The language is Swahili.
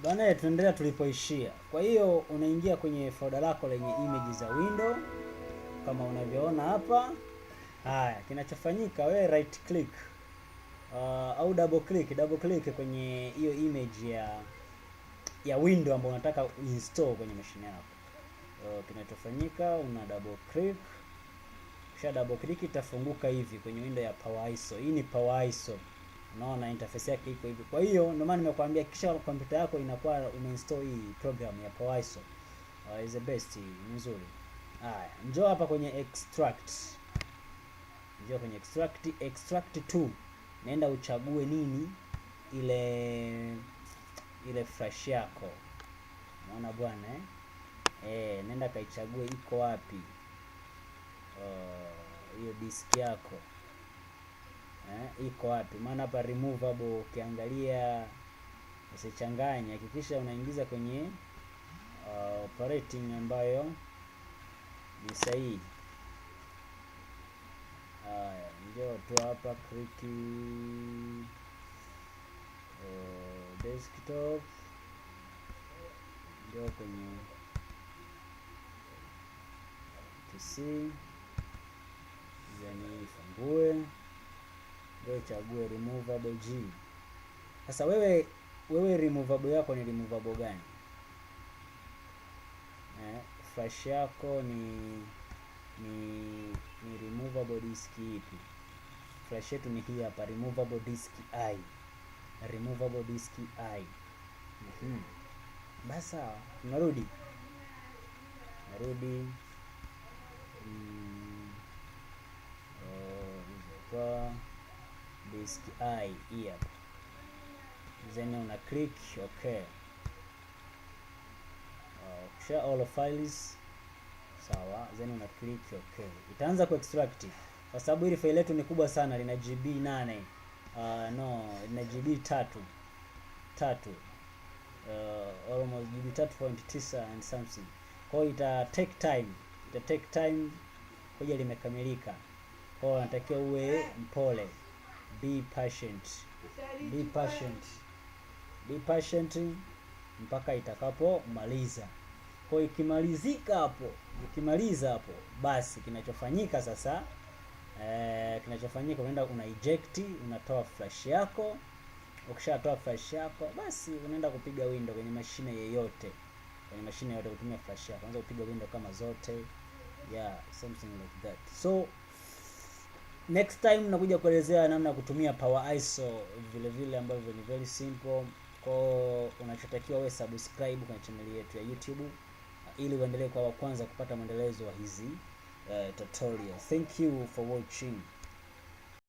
Bana, tunaendelea tulipoishia. Kwa hiyo unaingia kwenye folder lako lenye image za window kama unavyoona hapa. Haya, kinachofanyika wewe right click au double click kwenye hiyo image ya window ambayo unataka install kwenye mashine yako. Kinachofanyika una double click, kisha double click itafunguka hivi kwenye window ya Power ISO. Hii ni Power ISO. Unaona interface yake iko hivi. Kwa hiyo ndio maana nimekuambia kisha kompyuta yako inakuwa umeinstall hii program ya Power ISO. Is the best, ni nzuri. Haya, njoo hapa kwenye extract. Njoo kwenye extract to. Nenda uchague nini ile flash yako. Unaona bwana nenda kaichague iko wapi. Hiyo disk yako. Iko wapi? Maana hapa removable ukiangalia usichanganye, hakikisha unaingiza kwenye operating ambayo ni sahihi. Haya, njoo tu hapa click desktop, njoo kwenye PC, then ifungue, ndio chague removable G. Sasa wewe removable yako ni removable gani? Flash yako ni removable disk ipi? Flash yetu ni hii hapa, removable disk I. Removable disk I. Basi sawa, narudi kwa disk I hii hapa. Then una click okay. Share all files. Sawa, then una click okay. Itaanza ku extract. Kwa sababu hili file letu ni kubwa sana, lina GB 8. Lina GB 3. Almost GB 3.9 and something. Kwa hiyo ita take time kuja limekamilika. Kwa hiyo unatakiwa uwe mpole. Be patient mpaka itakapomaliza. Kwa hiyo ikimaliza hapo basi kinachofanyika sasa unaenda una eject, unatoa flash yako. Ukishatoa flash yako basi unaenda kupiga window kwenye mashine yoyote. Kutumia flash yako. Unaanza kupiga window kama zote. Something like that. So next time nakuja kuelezea namna ya kutumia Power ISO vile ambavyo ni very simple. Kwa unachotakiwa wewe subscribe kwenye channel yetu ya YouTube ili uendelee kwa wa kwanza kupata maendelezo wa hizi tutorial. Thank you for watching.